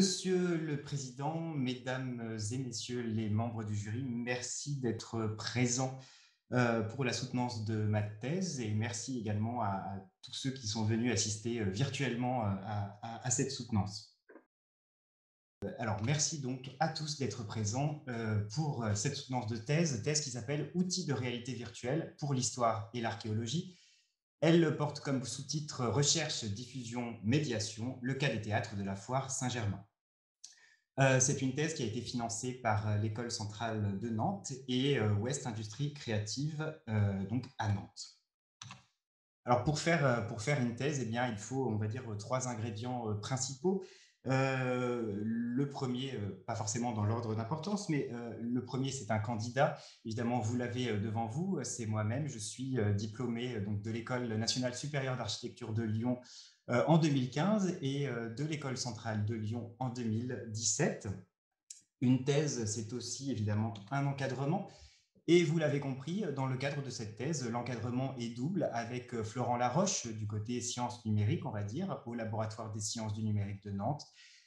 Monsieur le Président, Mesdames et Messieurs les membres du jury, merci d'être présents pour la soutenance de ma thèse et merci également à tous ceux qui sont venus assister virtuellement à cette soutenance. Alors, merci donc à tous d'être présents pour cette soutenance de thèse qui s'appelle « Outils de réalité virtuelle pour l'histoire et l'archéologie ». Elle porte comme sous-titre « Recherche, diffusion, médiation, le cas des théâtres de la Foire Saint-Germain ». C'est une thèse qui a été financée par l'École centrale de Nantes et Ouest Industrie Créative, donc à Nantes. Alors pour faire une thèse, eh bien, il faut, on va dire, trois ingrédients principaux. Le premier, pas forcément dans l'ordre d'importance, mais le premier, c'est un candidat. Évidemment, vous l'avez devant vous, c'est moi-même. Je suis diplômé donc, de l'École nationale supérieure d'architecture de Lyon en 2015 et de l'École centrale de Lyon en 2017. Une thèse, c'est aussi évidemment un encadrement. Et vous l'avez compris, dans le cadre de cette thèse, l'encadrement est double avec Florent Laroche du côté sciences numériques, on va dire, au laboratoire des sciences du numérique de Nantes,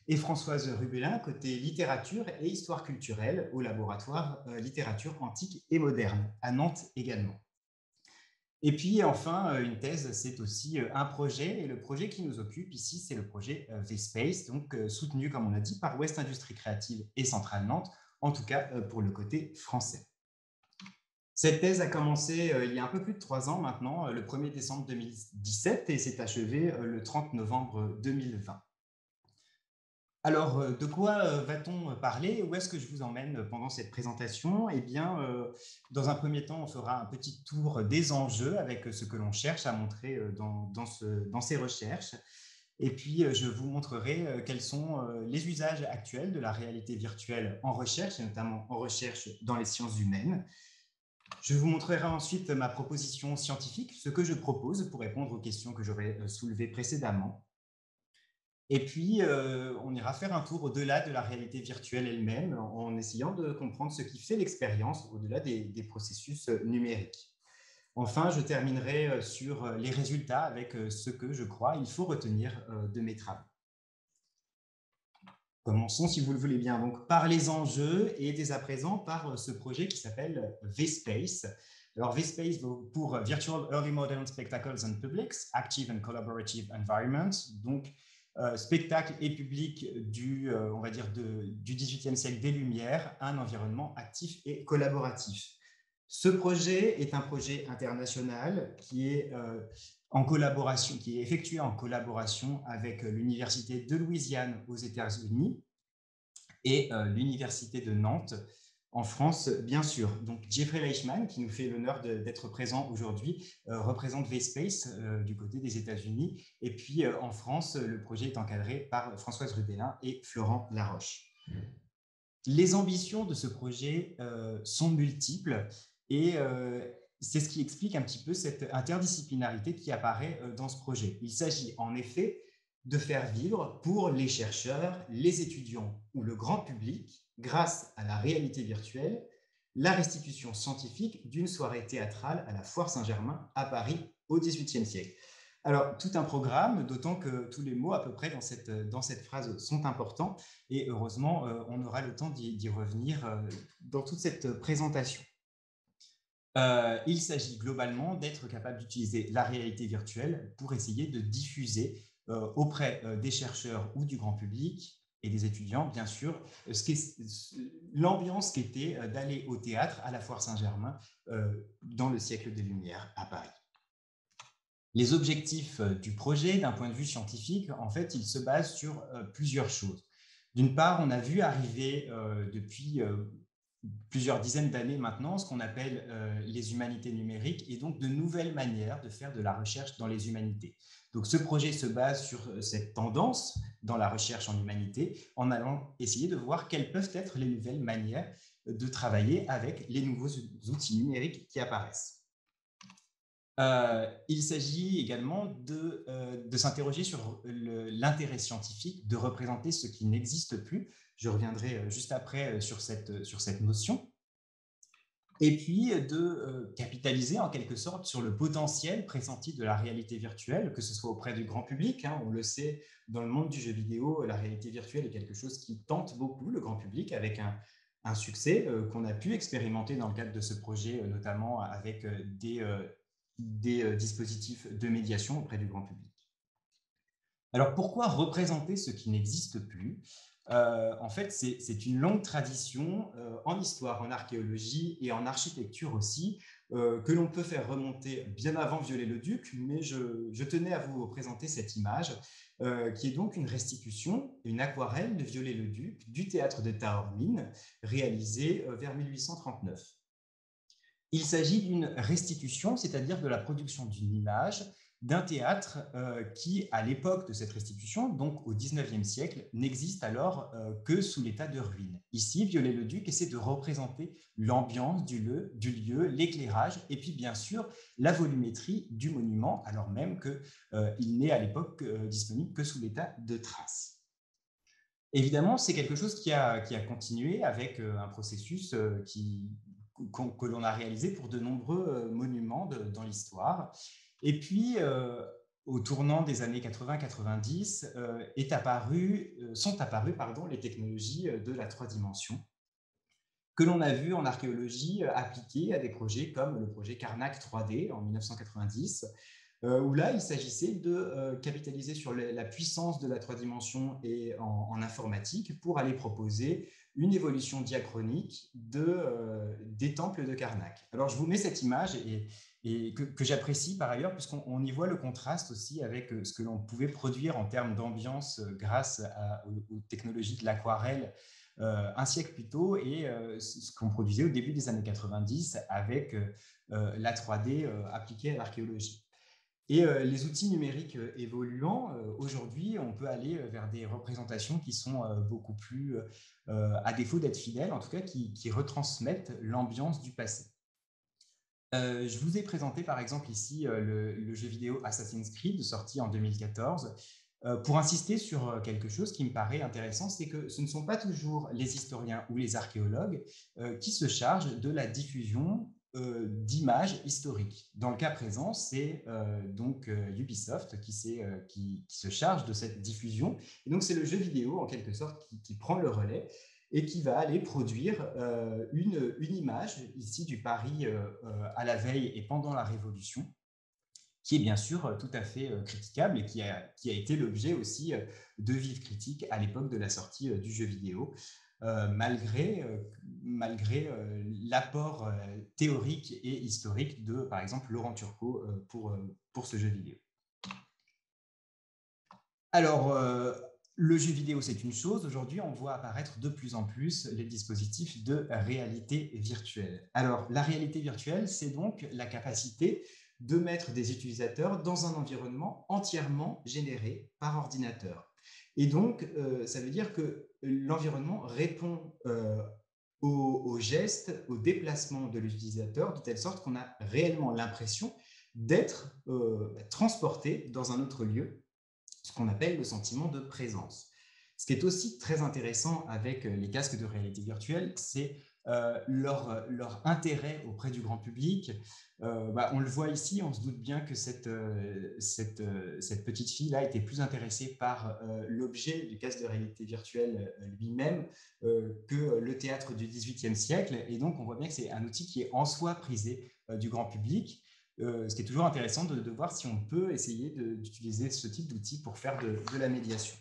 et Françoise Rubellin côté littérature et histoire culturelle au laboratoire littérature antique et moderne, à Nantes également. Et puis enfin, une thèse, c'est aussi un projet, et le projet qui nous occupe ici, c'est le projet V-Space, donc soutenu, comme on a dit, par Ouest Industrie Créative et Centrale Nantes, en tout cas pour le côté français. Cette thèse a commencé il y a un peu plus de 3 ans maintenant, le 1er décembre 2017, et s'est achevée le 30 novembre 2020. Alors, de quoi va-t-on parler? Où est-ce que je vous emmène pendant cette présentation? Eh bien, dans un premier temps, on fera un petit tour des enjeux avec ce que l'on cherche à montrer dans ces recherches. Et puis, je vous montrerai quels sont les usages actuels de la réalité virtuelle en recherche, et notamment en recherche dans les sciences humaines. Je vous montrerai ensuite ma proposition scientifique, ce que je propose pour répondre aux questions que j'aurais soulevées précédemment. Et puis, on ira faire un tour au-delà de la réalité virtuelle elle-même en essayant de comprendre ce qui fait l'expérience au-delà des processus numériques. Enfin, je terminerai sur les résultats avec ce que je crois il faut retenir de mes travaux. Commençons, si vous le voulez bien, donc par les enjeux et dès à présent par ce projet qui s'appelle VSpace. Alors VSpace pour Virtual Early Modern Spectacles and Publics, Active and Collaborative Environment, donc spectacle et public on va dire du XVIIIe siècle des Lumières, un environnement actif et collaboratif. Ce projet est un projet international qui est qui est effectué en collaboration avec l'Université de Louisiane aux États-Unis et l'Université de Nantes en France, bien sûr. Donc, Jeffrey Leichman, qui nous fait l'honneur d'être présent aujourd'hui, représente VSpace du côté des États-Unis. Et puis, en France, le projet est encadré par Françoise Rubellin et Florent Laroche. Les ambitions de ce projet sont multiples et c'est ce qui explique un petit peu cette interdisciplinarité qui apparaît dans ce projet. Il s'agit en effet de faire vivre pour les chercheurs, les étudiants ou le grand public, grâce à la réalité virtuelle, la restitution scientifique d'une soirée théâtrale à la Foire Saint-Germain à Paris au XVIIIe siècle. Alors, tout un programme, d'autant que tous les mots à peu près dans cette phrase sont importants et heureusement, on aura le temps d'y revenir dans toute cette présentation. Il s'agit globalement d'être capable d'utiliser la réalité virtuelle pour essayer de diffuser auprès des chercheurs ou du grand public et des étudiants, bien sûr, l'ambiance qu'était d'aller au théâtre à la Foire Saint-Germain dans le siècle des Lumières à Paris. Les objectifs du projet, d'un point de vue scientifique, en fait, ils se basent sur plusieurs choses. D'une part, on a vu arriver depuis plusieurs dizaines d'années maintenant ce qu'on appelle les humanités numériques et donc de nouvelles manières de faire de la recherche dans les humanités. Donc, ce projet se base sur cette tendance dans la recherche en humanité en allant essayer de voir quelles peuvent être les nouvelles manières de travailler avec les nouveaux outils numériques qui apparaissent. Il s'agit également de s'interroger sur l'intérêt scientifique de représenter ce qui n'existe plus. Je reviendrai juste après sur cette notion. et puis de capitaliser en quelque sorte sur le potentiel pressenti de la réalité virtuelle, que ce soit auprès du grand public. Hein, on le sait, dans le monde du jeu vidéo, la réalité virtuelle est quelque chose qui tente beaucoup le grand public avec un succès qu'on a pu expérimenter dans le cadre de ce projet, notamment avec des dispositifs de médiation auprès du grand public. Alors pourquoi représenter ce qui n'existe plus? En fait, c'est une longue tradition en histoire, en archéologie et en architecture aussi, que l'on peut faire remonter bien avant Viollet-le-Duc, mais je tenais à vous présenter cette image, qui est donc une restitution, une aquarelle de Viollet-le-Duc du théâtre de Taormine, réalisée vers 1839. Il s'agit d'une restitution, c'est-à-dire de la production d'une image d'un théâtre qui, à l'époque de cette restitution, donc au XIXe siècle, n'existe alors que sous l'état de ruine. Ici, Viollet-le-Duc essaie de représenter l'ambiance du lieu, l'éclairage et puis bien sûr la volumétrie du monument, alors même qu'il n'est à l'époque disponible que sous l'état de traces. Évidemment, c'est quelque chose qui a continué avec un processus que l'on a réalisé pour de nombreux monuments dans l'histoire. Et puis, au tournant des années 80-90, sont apparues les technologies de la 3 dimensions que l'on a vu en archéologie appliquées à des projets comme le projet Karnak 3D en 1990, où là, il s'agissait de capitaliser sur la puissance de la 3 dimensions et en informatique pour aller proposer une évolution diachronique des temples de Karnak. Alors, je vous mets cette image et que j'apprécie par ailleurs, puisqu'on y voit le contraste aussi avec ce que l'on pouvait produire en termes d'ambiance grâce aux technologies de l'aquarelle un siècle plus tôt et ce qu'on produisait au début des années 90 avec la 3D appliquée à l'archéologie. Et les outils numériques évoluant, aujourd'hui, on peut aller vers des représentations qui sont beaucoup plus, à défaut d'être fidèles, en tout cas, qui retransmettent l'ambiance du passé. Je vous ai présenté par exemple ici le jeu vidéo Assassin's Creed, sorti en 2014. Pour insister sur quelque chose qui me paraît intéressant, c'est que ce ne sont pas toujours les historiens ou les archéologues qui se chargent de la diffusion d'images historiques. Dans le cas présent, c'est donc Ubisoft qui se charge de cette diffusion. Et donc, c'est le jeu vidéo, en quelque sorte, qui prend le relais et qui va aller produire une image, ici du Paris à la veille et pendant la Révolution, qui est bien sûr tout à fait critiquable et qui a été l'objet aussi de vives critiques à l'époque de la sortie du jeu vidéo, malgré l'apport théorique et historique de, par exemple, Laurent Turcot pour ce jeu vidéo. Alors, le jeu vidéo, c'est une chose. Aujourd'hui, on voit apparaître de plus en plus les dispositifs de réalité virtuelle. Alors, la réalité virtuelle, c'est donc la capacité de mettre des utilisateurs dans un environnement entièrement généré par ordinateur. Et donc, ça veut dire que l'environnement répond aux gestes, aux déplacements de l'utilisateur, de telle sorte qu'on a réellement l'impression d'être transporté dans un autre lieu, ce qu'on appelle le sentiment de présence. Ce qui est aussi très intéressant avec les casques de réalité virtuelle, c'est leur intérêt auprès du grand public. On le voit ici, on se doute bien que cette petite fille-là était plus intéressée par l'objet du casque de réalité virtuelle lui-même que le théâtre du XVIIIe siècle. Et donc, on voit bien que c'est un outil qui est en soi prisé du grand public. Ce qui est toujours intéressant de voir si on peut essayer d'utiliser ce type d'outil pour faire de la médiation.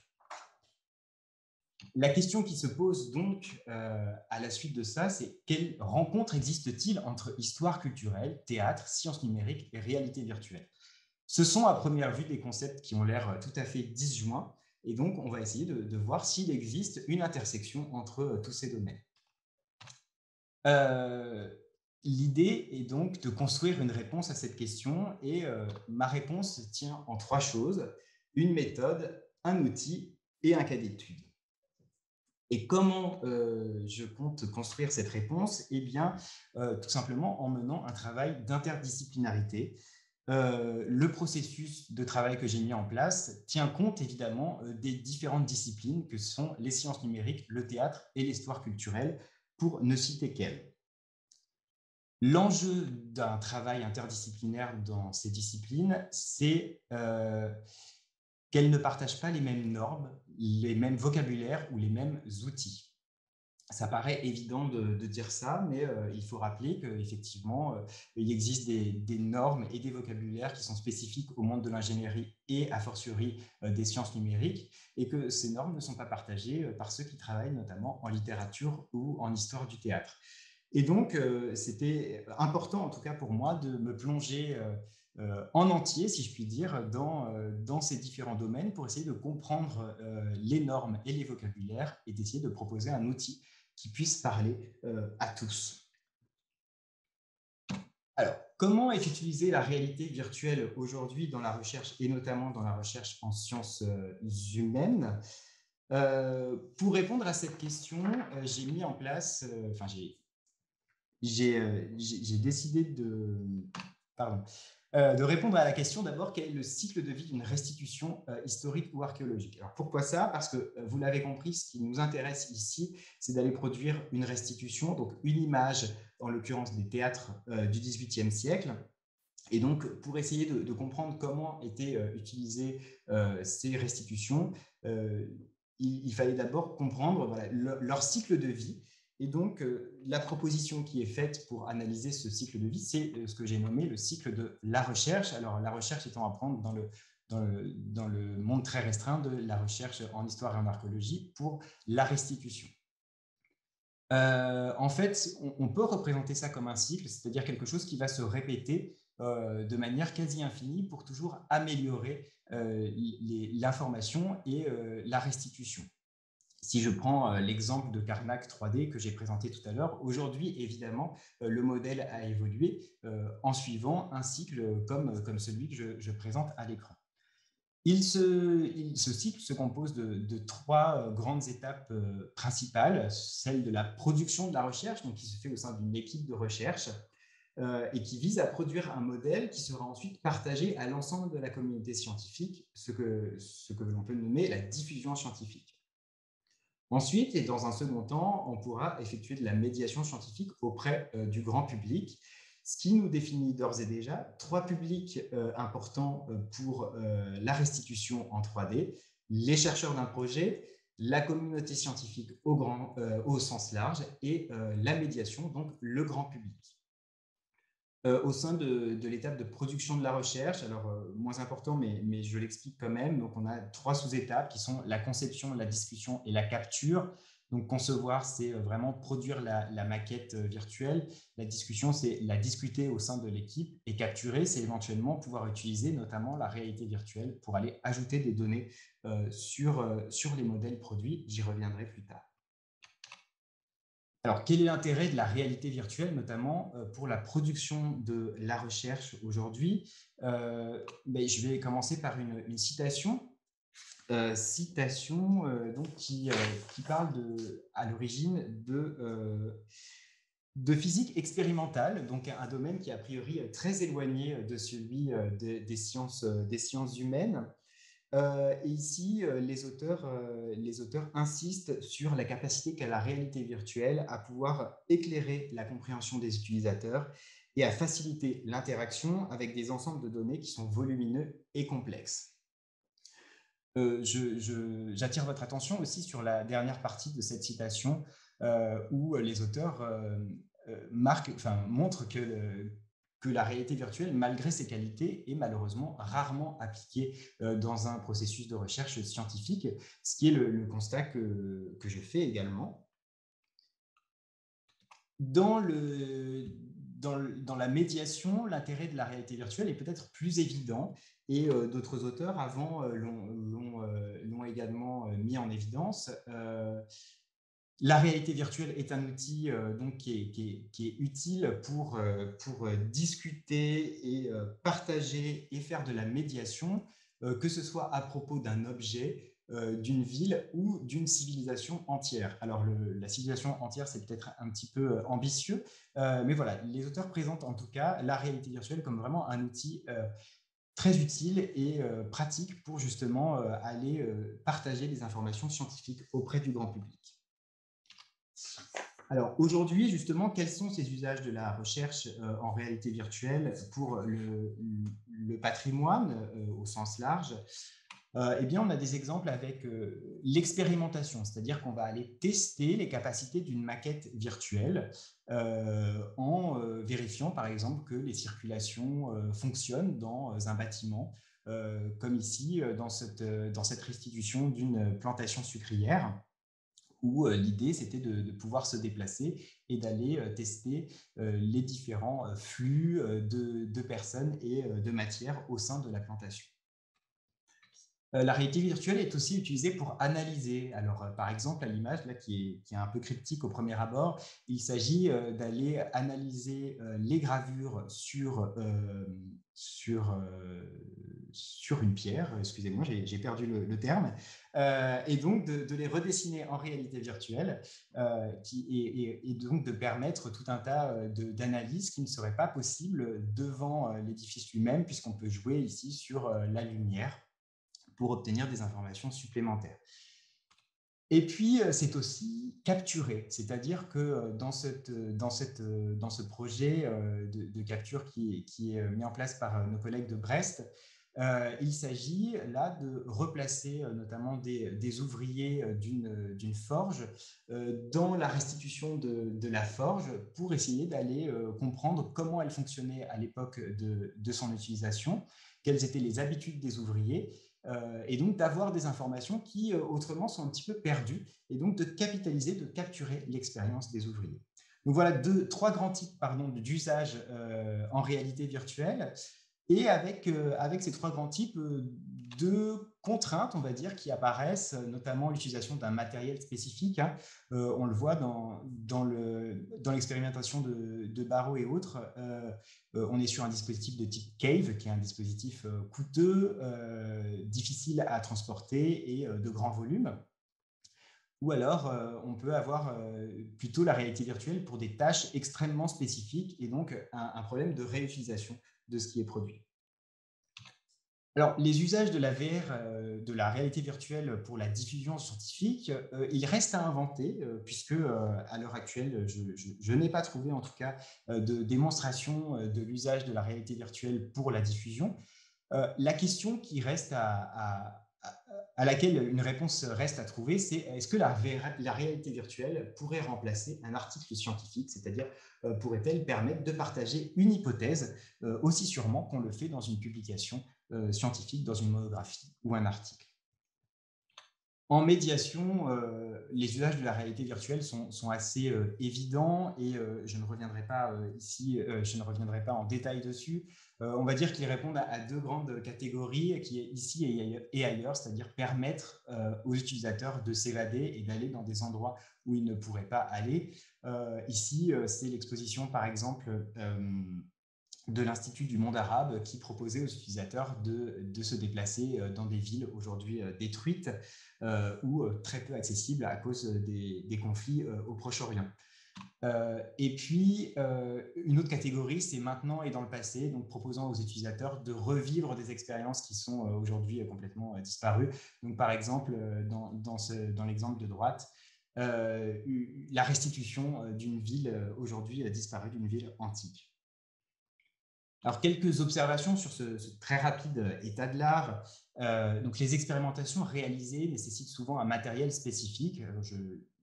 La question qui se pose donc à la suite de ça, c'est quelle rencontre existe-t-il entre histoire culturelle, théâtre, sciences numériques et réalité virtuelle? Ce sont à première vue des concepts qui ont l'air tout à fait disjoints, et donc on va essayer de voir s'il existe une intersection entre tous ces domaines. L'idée est donc de construire une réponse à cette question et ma réponse tient en 3 choses, une méthode, un outil et un cas d'étude. Et comment je compte construire cette réponse? Eh bien, tout simplement en menant un travail d'interdisciplinarité. Le processus de travail que j'ai mis en place tient compte évidemment des différentes disciplines que sont les sciences numériques, le théâtre et l'histoire culturelle, pour ne citer qu'elles. L'enjeu d'un travail interdisciplinaire dans ces disciplines, c'est qu'elles ne partagent pas les mêmes normes, les mêmes vocabulaires ou les mêmes outils. Ça paraît évident de dire ça, mais il faut rappeler qu'effectivement, il existe des normes et des vocabulaires qui sont spécifiques au monde de l'ingénierie et a fortiori des sciences numériques, et que ces normes ne sont pas partagées par ceux qui travaillent notamment en littérature ou en histoire du théâtre. Et donc, c'était important, en tout cas pour moi, de me plonger en entier, si je puis dire, dans ces différents domaines pour essayer de comprendre les normes et les vocabulaires et d'essayer de proposer un outil qui puisse parler à tous. Alors, comment est utilisée la réalité virtuelle aujourd'hui dans la recherche et notamment dans la recherche en sciences humaines? Pour répondre à cette question, j'ai mis en place, j'ai décidé de répondre à la question d'abord, quel est le cycle de vie d'une restitution historique ou archéologique? Alors pourquoi ça? Parce que vous l'avez compris, ce qui nous intéresse ici, c'est d'aller produire une restitution, donc une image, en l'occurrence des théâtres du XVIIIe siècle. Et donc, pour essayer de comprendre comment étaient utilisées ces restitutions, il fallait d'abord comprendre voilà, leur cycle de vie. Et donc, la proposition qui est faite pour analyser ce cycle de vie, c'est ce que j'ai nommé le cycle de la recherche. Alors, la recherche étant à prendre dans le monde très restreint de la recherche en histoire et en archéologie pour la restitution. En fait, on peut représenter ça comme un cycle, c'est-à-dire quelque chose qui va se répéter de manière quasi infinie pour toujours améliorer l'information et la restitution. Si je prends l'exemple de Carnac 3D que j'ai présenté tout à l'heure, aujourd'hui, évidemment, le modèle a évolué en suivant un cycle comme celui que je présente à l'écran. Ce cycle se compose de trois grandes étapes principales, celle de la production de la recherche, donc qui se fait au sein d'une équipe de recherche, et qui vise à produire un modèle qui sera ensuite partagé à l'ensemble de la communauté scientifique, ce que l'on peut nommer la diffusion scientifique. Ensuite, et dans un second temps, on pourra effectuer de la médiation scientifique auprès du grand public, ce qui nous définit d'ores et déjà trois publics importants pour la restitution en 3D, les chercheurs d'un projet, la communauté scientifique au sens large et la médiation, donc le grand public. Au sein de l'étape de production de la recherche, alors moins important, mais je l'explique quand même. Donc, on a trois sous-étapes qui sont la conception, la discussion et la capture. Donc, concevoir, c'est vraiment produire la maquette virtuelle. La discussion, c'est la discuter au sein de l'équipe. Et capturer, c'est éventuellement pouvoir utiliser notamment la réalité virtuelle pour aller ajouter des données sur les modèles produits. J'y reviendrai plus tard. Alors, quel est l'intérêt de la réalité virtuelle, notamment pour la production de la recherche aujourd'hui? Je vais commencer par une citation, donc qui parle à l'origine de physique expérimentale, donc un domaine qui est a priori très éloigné de celui des sciences humaines. Et ici, les auteurs insistent sur la capacité qu'a la réalité virtuelle à pouvoir éclairer la compréhension des utilisateurs et à faciliter l'interaction avec des ensembles de données qui sont volumineux et complexes. J'attire votre attention aussi sur la dernière partie de cette citation où les auteurs montrent que la réalité virtuelle, malgré ses qualités, est malheureusement rarement appliquée dans un processus de recherche scientifique, ce qui est le constat que je fais également. Dans la médiation, l'intérêt de la réalité virtuelle est peut-être plus évident et d'autres auteurs avant l'ont également mis en évidence. La réalité virtuelle est un outil donc, qui est utile pour discuter et partager et faire de la médiation, que ce soit à propos d'un objet, d'une ville ou d'une civilisation entière. Alors, la civilisation entière, c'est peut-être un petit peu ambitieux, mais voilà, les auteurs présentent en tout cas la réalité virtuelle comme vraiment un outil très utile et pratique pour justement aller partager des informations scientifiques auprès du grand public. Alors aujourd'hui, justement, quels sont ces usages de la recherche en réalité virtuelle pour le patrimoine au sens large? Eh bien, on a des exemples avec l'expérimentation, c'est-à-dire qu'on va aller tester les capacités d'une maquette virtuelle en vérifiant, par exemple, que les circulations fonctionnent dans un bâtiment, comme ici, dans cette restitution d'une plantation sucrière, où l'idée, c'était de pouvoir se déplacer et d'aller tester les différents flux de personnes et de matières au sein de la plantation. La réalité virtuelle est aussi utilisée pour analyser. Alors, par exemple, à l'image là qui est un peu cryptique au premier abord, il s'agit d'aller analyser les gravures sur une pierre. Excusez-moi, j'ai perdu le terme. Et donc de les redessiner en réalité virtuelle et donc de permettre tout un tas d'analyses qui ne seraient pas possibles devant l'édifice lui-même, puisqu'on peut jouer ici sur la lumière pour obtenir des informations supplémentaires. Et puis, c'est aussi capturer, c'est-à-dire que dans ce projet de capture qui est mis en place par nos collègues de Brest, il s'agit là de replacer notamment des ouvriers d'une forge dans la restitution de la forge pour essayer d'aller comprendre comment elle fonctionnait à l'époque de son utilisation, quelles étaient les habitudes des ouvriers, et donc d'avoir des informations qui autrement sont un petit peu perdues, et donc de capitaliser, de capturer l'expérience des ouvriers. Donc voilà trois grands types d'usage en réalité virtuelle, et avec ces trois grands types de contraintes, on va dire, qui apparaissent, notamment l'utilisation d'un matériel spécifique. Hein. On le voit dans l'expérimentation de Barrow et autres. On est sur un dispositif de type Cave, qui est un dispositif coûteux, difficile à transporter et de grand volume. Ou alors, on peut avoir plutôt la réalité virtuelle pour des tâches extrêmement spécifiques et donc un problème de réutilisation de ce qui est produit. Alors, les usages de la VR, de la réalité virtuelle pour la diffusion scientifique, il reste à inventer, puisque à l'heure actuelle, je n'ai pas trouvé en tout cas de démonstration de l'usage de la réalité virtuelle pour la diffusion. La question qui reste à laquelle une réponse reste à trouver, c'est est-ce que la réalité virtuelle pourrait remplacer un article scientifique, c'est-à-dire pourrait-elle permettre de partager une hypothèse aussi sûrement qu'on le fait dans une publication scientifique, dans une monographie ou un article. En médiation, les usages de la réalité virtuelle sont assez évidents et je ne reviendrai pas ici, je ne reviendrai pas en détail dessus. On va dire qu'ils répondent à deux grandes catégories, qui est ici et ailleurs, c'est-à-dire permettre aux utilisateurs de s'évader et d'aller dans des endroits où ils ne pourraient pas aller. Ici, c'est l'exposition, par exemple, de l'Institut du monde arabe qui proposait aux utilisateurs de se déplacer dans des villes aujourd'hui détruites ou très peu accessibles à cause des conflits au Proche-Orient. Et puis, une autre catégorie, c'est maintenant et dans le passé, donc proposant aux utilisateurs de revivre des expériences qui sont aujourd'hui complètement disparues. Donc, par exemple, dans l'exemple de droite, la restitution d'une ville aujourd'hui disparue, d'une ville antique. Alors, quelques observations sur ce très rapide état de l'art. Donc, les expérimentations réalisées nécessitent souvent un matériel spécifique. Je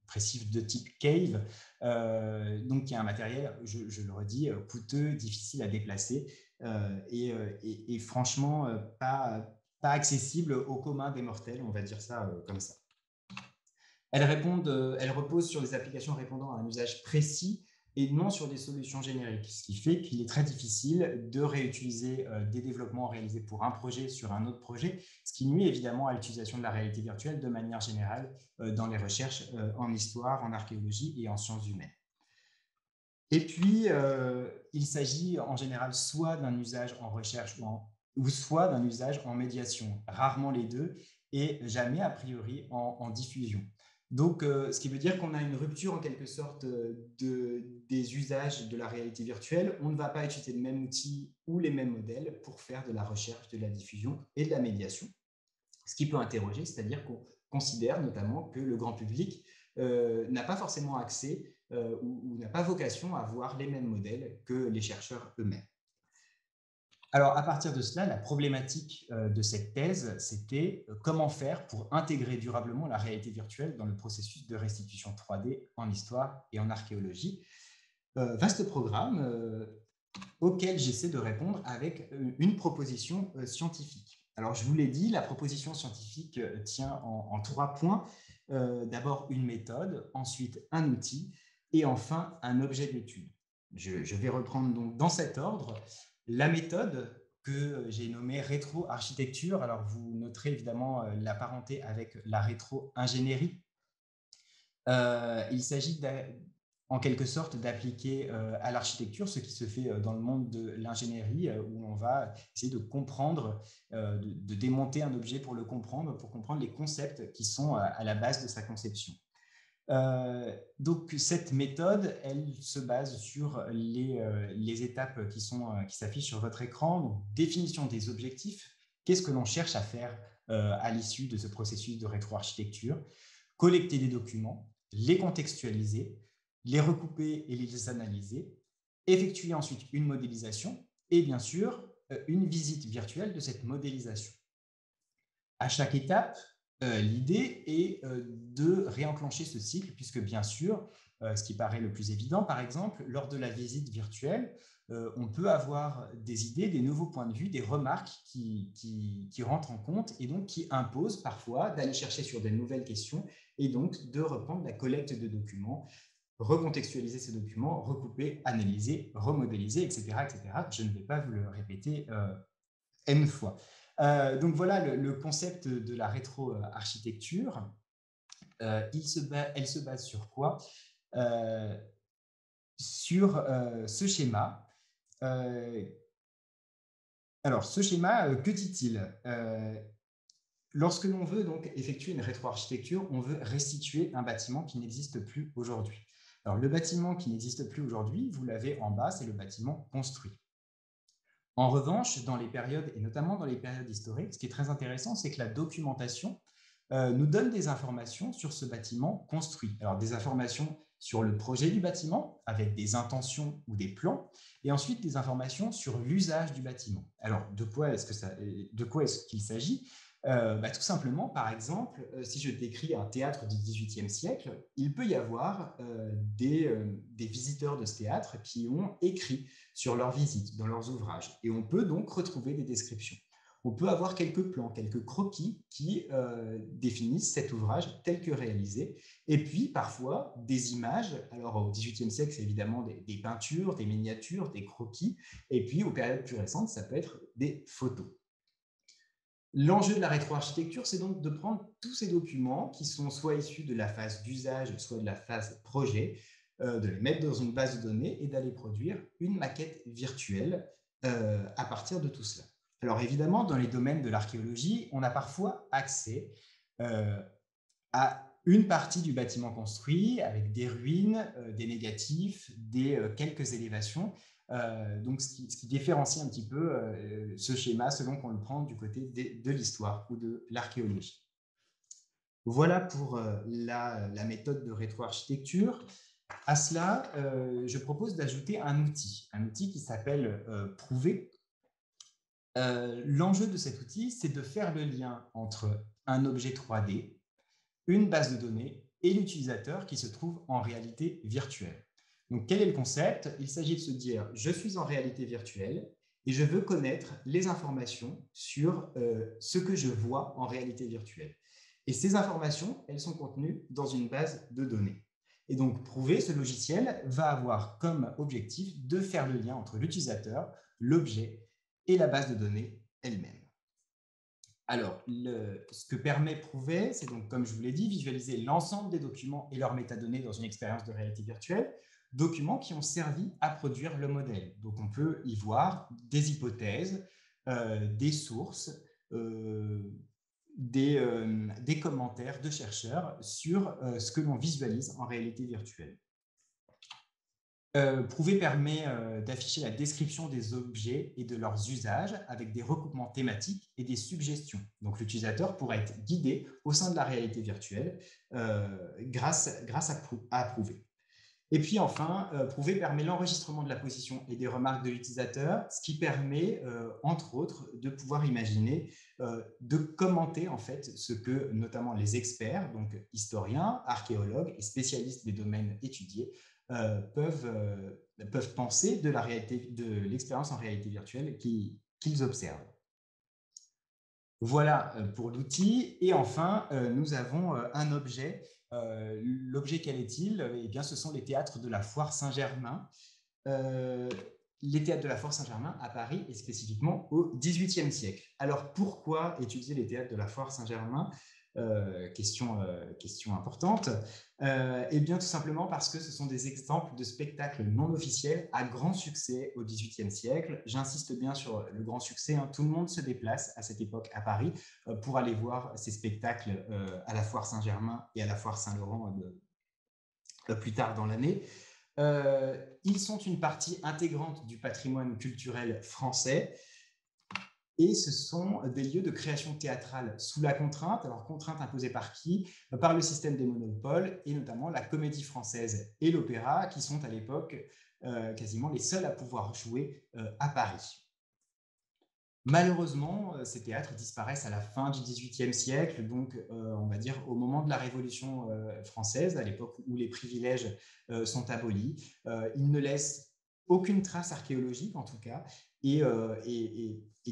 précise de type Cave, donc qui est un matériel, je le redis, coûteux, difficile à déplacer et franchement pas accessible au commun des mortels, on va dire ça comme ça. Elles reposent sur des applications répondant à un usage précis et non sur des solutions génériques, ce qui fait qu'il est très difficile de réutiliser des développements réalisés pour un projet sur un autre projet, ce qui nuit évidemment à l'utilisation de la réalité virtuelle de manière générale dans les recherches en histoire, en archéologie et en sciences humaines. Et puis, il s'agit en général soit d'un usage en recherche ou soit d'un usage en médiation, rarement les deux, et jamais a priori en diffusion. Donc, ce qui veut dire qu'on a une rupture en quelque sorte des usages de la réalité virtuelle. On ne va pas utiliser le même outil ou les mêmes modèles pour faire de la recherche, de la diffusion et de la médiation. Ce qui peut interroger, c'est-à-dire qu'on considère notamment que le grand public n'a pas forcément accès ou n'a pas vocation à voir les mêmes modèles que les chercheurs eux-mêmes. Alors, à partir de cela, la problématique de cette thèse, c'était comment faire pour intégrer durablement la réalité virtuelle dans le processus de restitution 3D en histoire et en archéologie. Vaste programme auquel j'essaie de répondre avec une proposition scientifique. Alors, je vous l'ai dit, la proposition scientifique tient en 3 points. D'abord, une méthode, ensuite un outil, et enfin, un objet d'étude. Je vais reprendre donc dans cet ordre. La méthode que j'ai nommée rétro-architecture, alors vous noterez évidemment la parenté avec la rétro-ingénierie. Il s'agit en quelque sorte d'appliquer à l'architecture ce qui se fait dans le monde de l'ingénierie, où on va essayer de comprendre, de démonter un objet pour le comprendre, pour comprendre les concepts qui sont à la base de sa conception. Donc cette méthode, elle se base sur les étapes qui s'affichent sur votre écran. Donc, définition des objectifs, qu'est-ce que l'on cherche à faire à l'issue de ce processus de rétroarchitecture, collecter des documents, les contextualiser, les recouper et les analyser, effectuer ensuite une modélisation et bien sûr une visite virtuelle de cette modélisation. À chaque étape, l'idée est de réenclencher ce cycle, puisque bien sûr, ce qui paraît le plus évident, par exemple, lors de la visite virtuelle, on peut avoir des idées, des nouveaux points de vue, des remarques qui rentrent en compte et donc qui imposent parfois d'aller chercher sur des nouvelles questions et donc de reprendre la collecte de documents, recontextualiser ces documents, recouper, analyser, remodéliser, etc., etc. Je ne vais pas vous le répéter N fois. Donc voilà le concept de la rétro-architecture. Elle se base sur quoi? Sur ce schéma. Alors, ce schéma, que dit-il? Lorsque l'on veut donc effectuer une rétro-architecture, on veut restituer un bâtiment qui n'existe plus aujourd'hui. Alors, le bâtiment qui n'existe plus aujourd'hui, vous l'avez en bas, c'est le bâtiment construit. En revanche, dans les périodes, et notamment dans les périodes historiques, ce qui est très intéressant, c'est que la documentation nous donne des informations sur ce bâtiment construit. Alors, des informations sur le projet du bâtiment, avec des intentions ou des plans, et ensuite des informations sur l'usage du bâtiment. Alors, de quoi est-ce qu'il s'agit? Tout simplement, par exemple, si je décris un théâtre du XVIIIe siècle, il peut y avoir des visiteurs de ce théâtre qui ont écrit sur leurs visites, dans leurs ouvrages. Et on peut donc retrouver des descriptions. On peut avoir quelques plans, quelques croquis qui définissent cet ouvrage tel que réalisé. Et puis, parfois, des images. Alors, au XVIIIe siècle, c'est évidemment des peintures, des miniatures, des croquis. Et puis, aux périodes plus récentes, ça peut être des photos. L'enjeu de la rétroarchitecture, c'est donc de prendre tous ces documents qui sont soit issus de la phase d'usage, soit de la phase projet, de les mettre dans une base de données et d'aller produire une maquette virtuelle à partir de tout cela. Alors évidemment, dans les domaines de l'archéologie, on a parfois accès à une partie du bâtiment construit avec des ruines, des négatifs, quelques élévations. Donc, ce qui différencie un petit peu ce schéma selon qu'on le prend du côté de l'histoire ou de l'archéologie. Voilà pour la méthode de rétroarchitecture. À cela, je propose d'ajouter un outil qui s'appelle Prouver. L'enjeu de cet outil, c'est de faire le lien entre un objet 3D, une base de données et l'utilisateur qui se trouve en réalité virtuelle. Donc, quel est le concept? Il s'agit de se dire, je suis en réalité virtuelle et je veux connaître les informations sur ce que je vois en réalité virtuelle. Et ces informations, elles sont contenues dans une base de données. Et donc, Prouver, ce logiciel va avoir comme objectif de faire le lien entre l'utilisateur, l'objet et la base de données elle-même. Alors, ce que permet Prouver, c'est donc, comme je vous l'ai dit, visualiser l'ensemble des documents et leurs métadonnées dans une expérience de réalité virtuelle, documents qui ont servi à produire le modèle. Donc, on peut y voir des hypothèses, des sources, des commentaires de chercheurs sur ce que l'on visualise en réalité virtuelle. Prouver permet d'afficher la description des objets et de leurs usages avec des recoupements thématiques et des suggestions. Donc l'utilisateur pourra être guidé au sein de la réalité virtuelle grâce à prouver. Et puis enfin, prouver permet l'enregistrement de la position et des remarques de l'utilisateur, ce qui permet, entre autres, de pouvoir imaginer, de commenter en fait ce que notamment les experts, donc historiens, archéologues et spécialistes des domaines étudiés, peuvent penser de l'expérience en réalité virtuelle qu'ils observent. Voilà pour l'outil. Et enfin, nous avons un objet. L'objet, quel est-il? Eh bien, ce sont les théâtres de la Foire Saint-Germain. Les théâtres de la Foire Saint-Germain à Paris et spécifiquement au XVIIIe siècle. Alors, pourquoi étudier les théâtres de la Foire Saint-Germain? Question importante. Eh bien, tout simplement parce que ce sont des exemples de spectacles non officiels à grand succès au XVIIIe siècle. J'insiste bien sur le grand succès. Hein. Tout le monde se déplace à cette époque à Paris pour aller voir ces spectacles à la Foire Saint-Germain et à la Foire Saint-Laurent plus tard dans l'année. Ils sont une partie intégrante du patrimoine culturel français. Et ce sont des lieux de création théâtrale sous la contrainte. Alors, contrainte imposée par qui? Par le système des monopoles, et notamment la Comédie Française et l'Opéra, qui sont à l'époque quasiment les seuls à pouvoir jouer à Paris. Malheureusement, ces théâtres disparaissent à la fin du XVIIIe siècle, donc on va dire au moment de la Révolution française, à l'époque où les privilèges sont abolis. Ils ne laissent aucune trace archéologique, en tout cas, et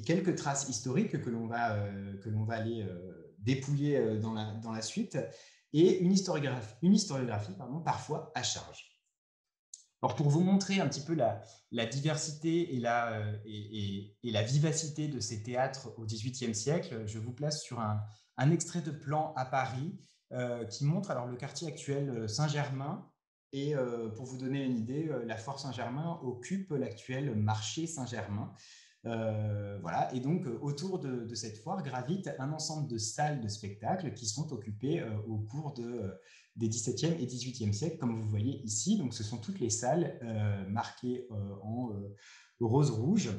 quelques traces historiques que l'on va aller dépouiller dans la suite, et une historiographie parfois à charge. Alors, pour vous montrer un petit peu la diversité et la vivacité de ces théâtres au XVIIIe siècle, je vous place sur un extrait de plan à Paris qui montre alors le quartier actuel Saint-Germain. Et pour vous donner une idée, la Foire Saint-Germain occupe l'actuel marché Saint-Germain. Voilà. Et donc, autour de cette foire gravite un ensemble de salles de spectacle qui sont occupées au cours des XVIIe et XVIIIe siècles, comme vous voyez ici. Donc, ce sont toutes les salles marquées en rose-rouge,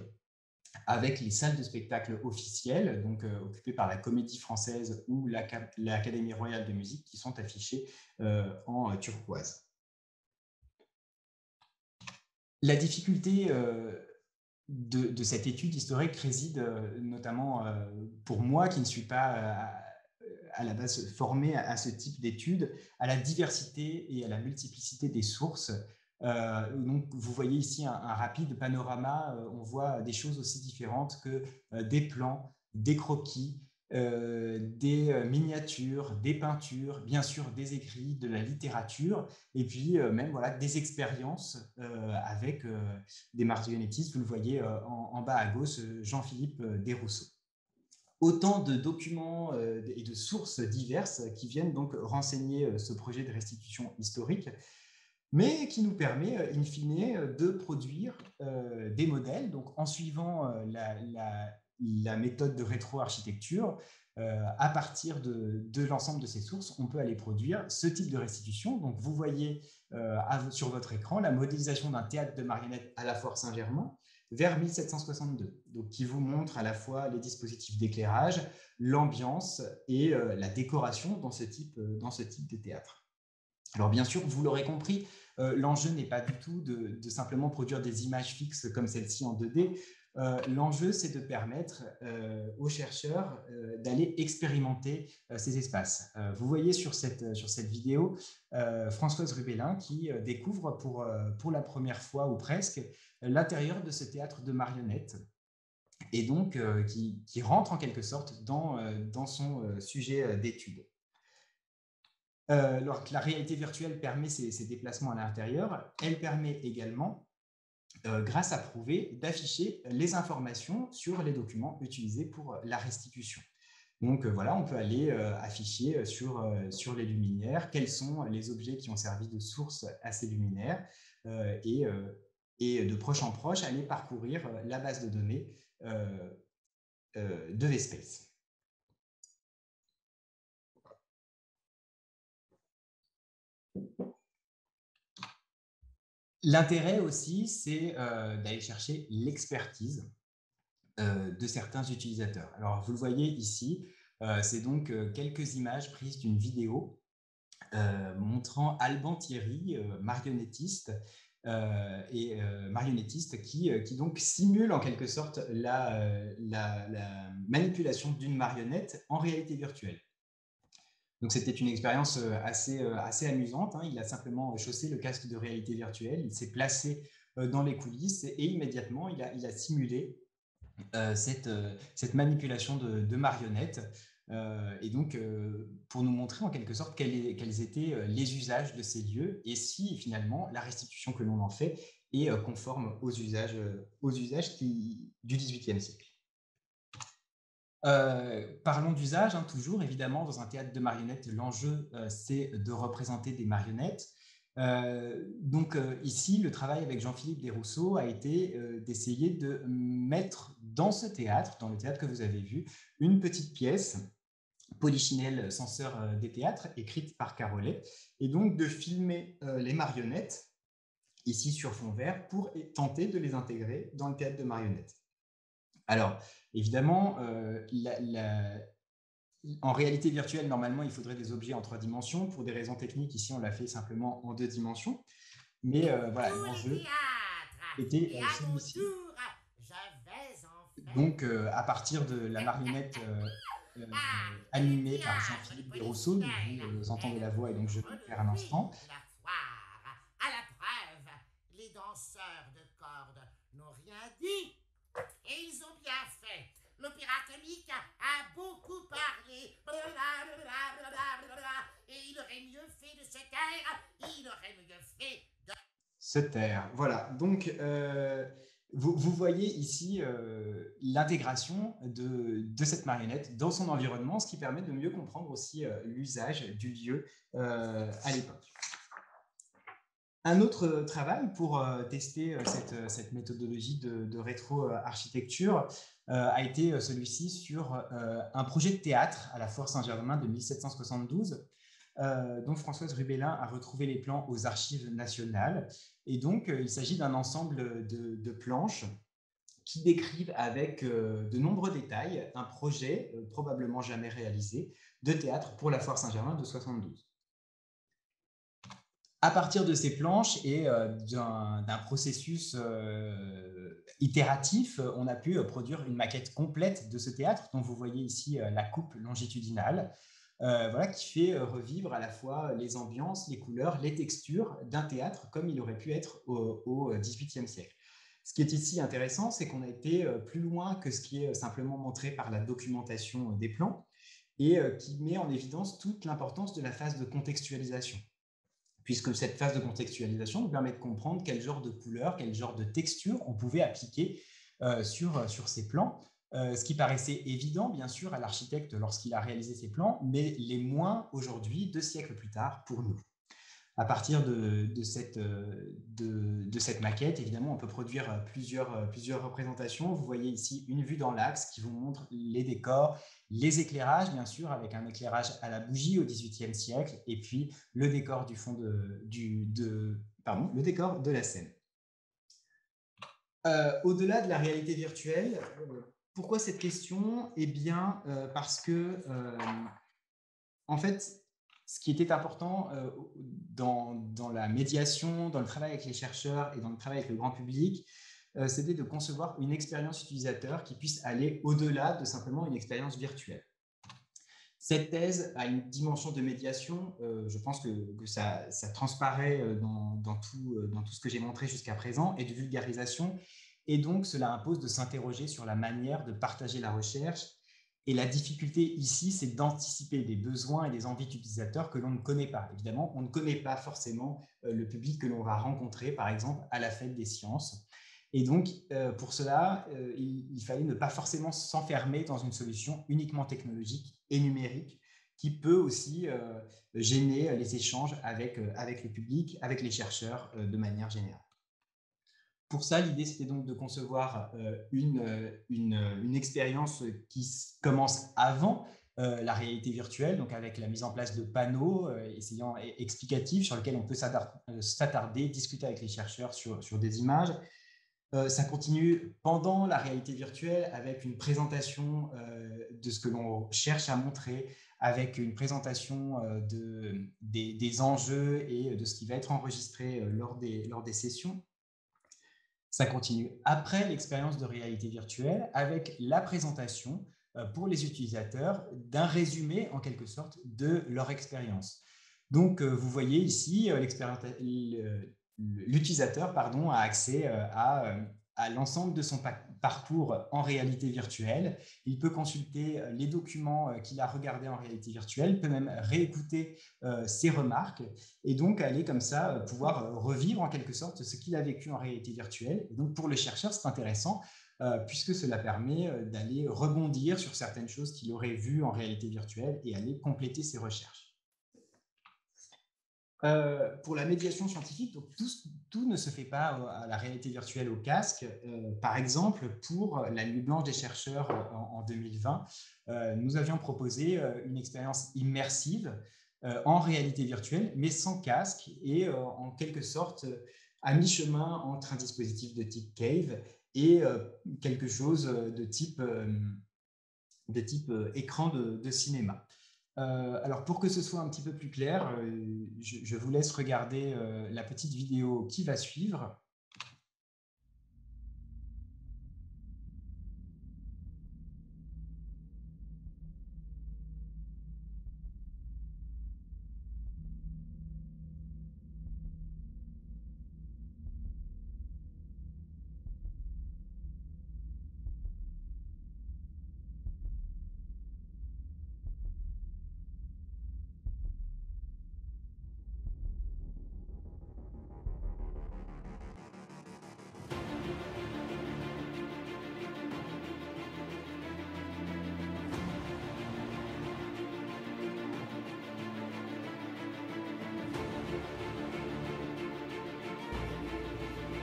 avec les salles de spectacle officielles, donc occupées par la Comédie Française ou l'Académie Royale de Musique, qui sont affichées en turquoise. La difficulté de cette étude historique réside notamment pour moi qui ne suis pas à la base formé à ce type d'études, à la diversité et à la multiplicité des sources. Donc, vous voyez ici un rapide panorama. On voit des choses aussi différentes que des plans, des croquis, des miniatures, des peintures, bien sûr des écrits, de la littérature, et puis même voilà, des expériences avec des marionnettistes. Vous le voyez en bas à gauche, Jean-Philippe Desrousseaux. Autant de documents et de sources diverses qui viennent donc renseigner ce projet de restitution historique, mais qui nous permet, in fine, de produire des modèles. Donc, en suivant la méthode de rétroarchitecture, à partir de l'ensemble de ces sources, on peut aller produire ce type de restitution. Donc, vous voyez sur votre écran la modélisation d'un théâtre de marionnettes à la Foire Saint-Germain vers 1762, donc qui vous montre à la fois les dispositifs d'éclairage, l'ambiance et la décoration dans ce type de théâtre. Alors bien sûr, vous l'aurez compris, l'enjeu n'est pas du tout de simplement produire des images fixes comme celle-ci en 2D. L'enjeu, c'est de permettre aux chercheurs d'aller expérimenter ces espaces. Vous voyez sur cette vidéo Françoise Rubellin qui découvre pour la première fois ou presque l'intérieur de ce théâtre de marionnettes et donc qui rentre en quelque sorte dans son sujet d'étude. Alors que la réalité virtuelle permet ces déplacements à l'intérieur, elle permet également, grâce à Prouver, d'afficher les informations sur les documents utilisés pour la restitution. Donc voilà, on peut aller afficher sur les luminaires quels sont les objets qui ont servi de source à ces luminaires et de proche en proche, aller parcourir la base de données de VSpace. L'intérêt aussi, c'est d'aller chercher l'expertise de certains utilisateurs. Alors, vous le voyez ici, c'est donc quelques images prises d'une vidéo montrant Alban Thierry, marionnettiste, marionnettiste qui donc simule en quelque sorte la manipulation d'une marionnette en réalité virtuelle. Donc c'était une expérience assez amusante, hein. Il a simplement chaussé le casque de réalité virtuelle, il s'est placé dans les coulisses et immédiatement il a simulé cette manipulation de marionnettes. Et donc, pour nous montrer en quelque sorte quels étaient les usages de ces lieux et si finalement la restitution que l'on en fait est conforme aux usages du XVIIIe siècle. Parlons d'usage, hein, toujours. Évidemment, dans un théâtre de marionnettes, l'enjeu, c'est de représenter des marionnettes. Donc ici, le travail avec Jean-Philippe Desrousseaux a été d'essayer de mettre dans ce théâtre, dans le théâtre que vous avez vu, une petite pièce, Polichinelle, censeur des théâtres, écrite par Carolet, et donc de filmer les marionnettes, ici sur fond vert, pour tenter de les intégrer dans le théâtre de marionnettes. Alors, évidemment, en réalité virtuelle, normalement, il faudrait des objets en 3 dimensions. Pour des raisons techniques, ici, on l'a fait simplement en 2 dimensions. Mais voilà, l'enjeu était celui-ci. Donc, à partir de la marionnette animée par Jean-Philippe Desrousseaux, dont vous entendez la voix et donc je vais le faire un instant. À la preuve, les danseurs de cordes n'ont rien dit. Et ils ont bien fait. L'opéra comique a beaucoup parlé. Et il aurait mieux fait de se taire. Il aurait mieux fait de se taire. Voilà. Donc, vous voyez ici l'intégration de cette marionnette dans son environnement, ce qui permet de mieux comprendre aussi l'usage du lieu à l'époque. Un autre travail pour tester cette méthodologie de rétro-architecture a été celui-ci sur un projet de théâtre à la Foire Saint-Germain de 1772, dont Françoise Rubellin a retrouvé les plans aux Archives nationales. Et donc, il s'agit d'un ensemble de planches qui décrivent avec de nombreux détails un projet, probablement jamais réalisé, de théâtre pour la Foire Saint-Germain de 72. À partir de ces planches et d'un processus itératif, on a pu produire une maquette complète de ce théâtre, dont vous voyez ici la coupe longitudinale, voilà, qui fait revivre à la fois les ambiances, les couleurs, les textures d'un théâtre comme il aurait pu être au XVIIIe siècle. Ce qui est ici intéressant, c'est qu'on a été plus loin que ce qui est simplement montré par la documentation des plans et qui met en évidence toute l'importance de la phase de contextualisation, puisque cette phase de contextualisation nous permet de comprendre quel genre de couleur, quel genre de texture on pouvait appliquer sur ces plans, ce qui paraissait évident, bien sûr, à l'architecte lorsqu'il a réalisé ces plans, mais les moins aujourd'hui, 2 siècles plus tard, pour nous. À partir de cette maquette, évidemment, on peut produire plusieurs représentations. Vous voyez ici une vue dans l'axe qui vous montre les décors, les éclairages, bien sûr, avec un éclairage à la bougie au XVIIIe siècle, et puis le décor du fond le décor de la scène. Au-delà de la réalité virtuelle, pourquoi cette question? Eh bien, parce que, en fait, ce qui était important dans la médiation, dans le travail avec les chercheurs et dans le travail avec le grand public, c'était de concevoir une expérience utilisateur qui puisse aller au-delà de simplement une expérience virtuelle. Cette thèse a une dimension de médiation, je pense que ça transparaît dans tout ce que j'ai montré jusqu'à présent, et de vulgarisation, et donc cela impose de s'interroger sur la manière de partager la recherche. Et la difficulté ici, c'est d'anticiper des besoins et des envies d'utilisateurs que l'on ne connaît pas. Évidemment, on ne connaît pas forcément le public que l'on va rencontrer, par exemple, à la fête des sciences. Et donc, pour cela, il fallait ne pas forcément s'enfermer dans une solution uniquement technologique et numérique qui peut aussi gêner les échanges avec le public, avec les chercheurs de manière générale. Pour ça, l'idée, c'était donc de concevoir une expérience qui commence avant la réalité virtuelle, donc avec la mise en place de panneaux explicatifs sur lesquels on peut s'attarder, discuter avec les chercheurs sur des images. Ça continue pendant la réalité virtuelle avec une présentation de ce que l'on cherche à montrer, avec une présentation des enjeux et de ce qui va être enregistré lors des sessions. Ça continue après l'expérience de réalité virtuelle avec la présentation pour les utilisateurs d'un résumé en quelque sorte de leur expérience. Donc, vous voyez ici, l'utilisateur a accès à l'ensemble de son parcours en réalité virtuelle. Il peut consulter les documents qu'il a regardés en réalité virtuelle, peut même réécouter ses remarques et donc aller comme ça pouvoir revivre en quelque sorte ce qu'il a vécu en réalité virtuelle. Et donc, pour le chercheur, c'est intéressant puisque cela permet d'aller rebondir sur certaines choses qu'il aurait vues en réalité virtuelle et aller compléter ses recherches. Pour la médiation scientifique, donc tout ne se fait pas à la réalité virtuelle au casque. Par exemple, pour la Nuit blanche des chercheurs en 2020, nous avions proposé une expérience immersive en réalité virtuelle, mais sans casque et en quelque sorte à mi-chemin entre un dispositif de type Cave et quelque chose de type écran de cinéma. Alors, pour que ce soit un petit peu plus clair, je vous laisse regarder la petite vidéo qui va suivre.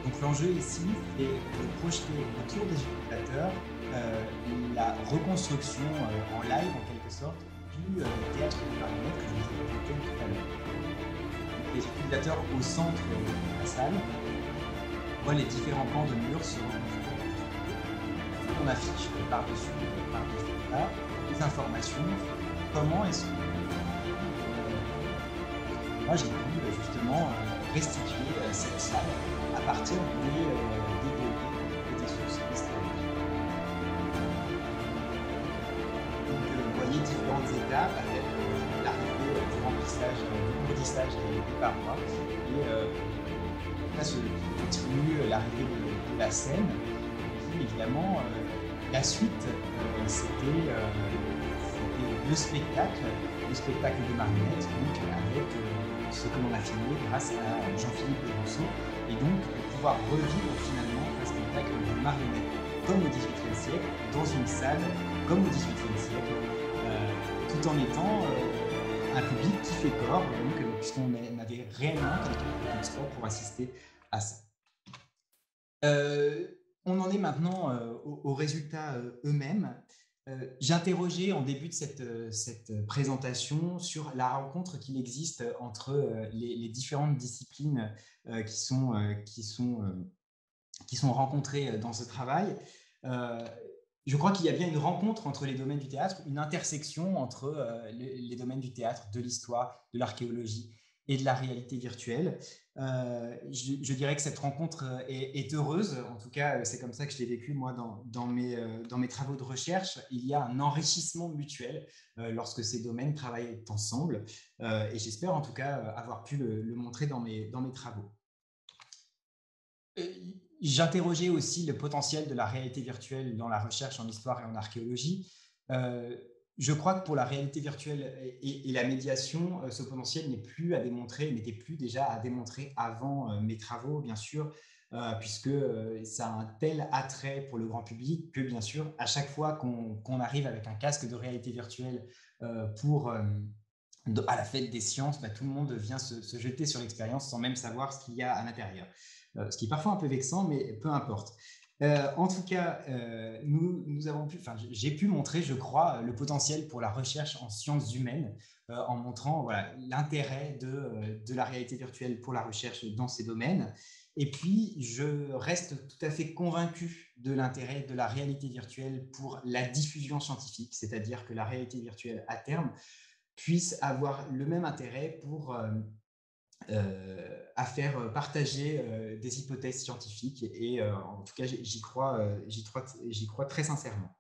Donc l'enjeu ici, c'est de projeter autour des utilisateurs la reconstruction en live, en quelque sorte, du théâtre de marionnettes que je vous ai évoqué tout à l'heure. Les utilisateurs au centre de la salle voient les différents pans de murs se reconstruire. On affiche par-dessus là les informations. Comment est-ce que moi j'ai pu justement restituer cette salle à partir des données et des sources historiques. Donc vous voyez différentes étapes avec l'arrivée du remplissage, du remplissage des parois et là se continue l'arrivée de la scène. Et puis évidemment la suite c'était le spectacle de marionnettes, donc avec ce que l'on a filmé grâce à Jean-Philippe Rousseau, et donc pouvoir revivre finalement un spectacle de marionnettes comme au XVIIIe siècle, dans une salle comme au XVIIIe siècle, tout en étant un public qui fait corps, donc puisqu'on avait réellement quelqu'un de sport pour assister à ça. On en est maintenant aux résultats eux-mêmes. J'ai interrogé en début de cette présentation sur la rencontre qu'il existe entre les différentes disciplines qui sont rencontrées dans ce travail. Je crois qu'il y a bien une rencontre entre les domaines du théâtre, une intersection entre les domaines du théâtre, de l'histoire, de l'archéologie et de la réalité virtuelle. Je dirais que cette rencontre est heureuse, en tout cas c'est comme ça que je l'ai vécu moi dans mes travaux de recherche. Il y a un enrichissement mutuel lorsque ces domaines travaillent ensemble et j'espère en tout cas avoir pu le montrer dans mes travaux. J'interrogeais aussi le potentiel de la réalité virtuelle dans la recherche en histoire et en archéologie. Je crois que pour la réalité virtuelle et la médiation, ce potentiel n'est plus à démontrer, n'était plus déjà à démontrer avant mes travaux, bien sûr, puisque ça a un tel attrait pour le grand public que, bien sûr, à chaque fois qu'on arrive avec un casque de réalité virtuelle à la fête des sciences, tout le monde vient se jeter sur l'expérience sans même savoir ce qu'il y a à l'intérieur. Ce qui est parfois un peu vexant, mais peu importe. En tout cas, nous avons pu, enfin, j'ai pu montrer, je crois, le potentiel pour la recherche en sciences humaines en montrant voilà, l'intérêt de la réalité virtuelle pour la recherche dans ces domaines. Et puis, je reste tout à fait convaincu de l'intérêt de la réalité virtuelle pour la diffusion scientifique, c'est-à-dire que la réalité virtuelle, à terme, puisse avoir le même intérêt pour à faire partager des hypothèses scientifiques et en tout cas j'y crois très sincèrement.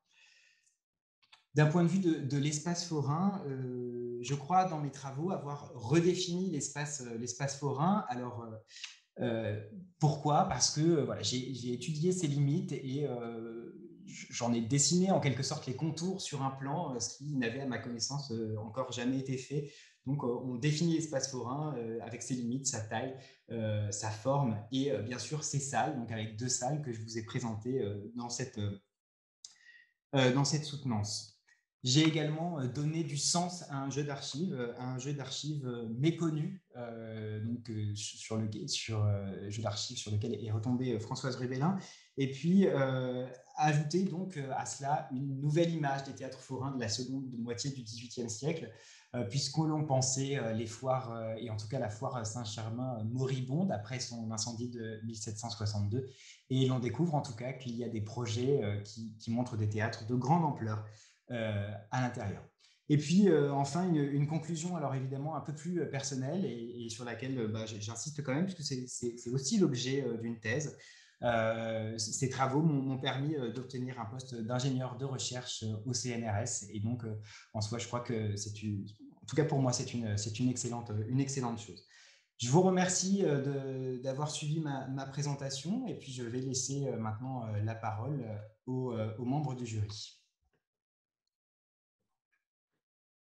D'un point de vue de l'espace forain, je crois dans mes travaux avoir redéfini l'espace forain. Alors pourquoi? Parce que voilà, j'ai étudié ses limites et j'en ai dessiné en quelque sorte les contours sur un plan, ce qui n'avait à ma connaissance encore jamais été fait. Donc on définit l'espace forain avec ses limites, sa taille, sa forme et bien sûr ses salles, donc avec 2 salles que je vous ai présentées dans cette soutenance. J'ai également donné du sens à un jeu d'archives méconnu, jeu d'archives sur lequel est retombée Françoise Rubellin, et puis ajouter donc à cela une nouvelle image des théâtres forains de la seconde moitié du XVIIIe siècle, puisque l'on pensait les foires, et en tout cas la foire Saint-Germain moribonde après son incendie de 1762, et l'on découvre en tout cas qu'il y a des projets qui montrent des théâtres de grande ampleur à l'intérieur. Et puis enfin une conclusion alors évidemment un peu plus personnelle et sur laquelle j'insiste quand même puisque c'est aussi l'objet d'une thèse. Ces travaux m'ont permis d'obtenir un poste d'ingénieur de recherche au CNRS et donc en soi je crois que en tout cas pour moi c'est une excellente chose. Je vous remercie d'avoir suivi ma présentation et puis je vais laisser maintenant la parole aux membres du jury.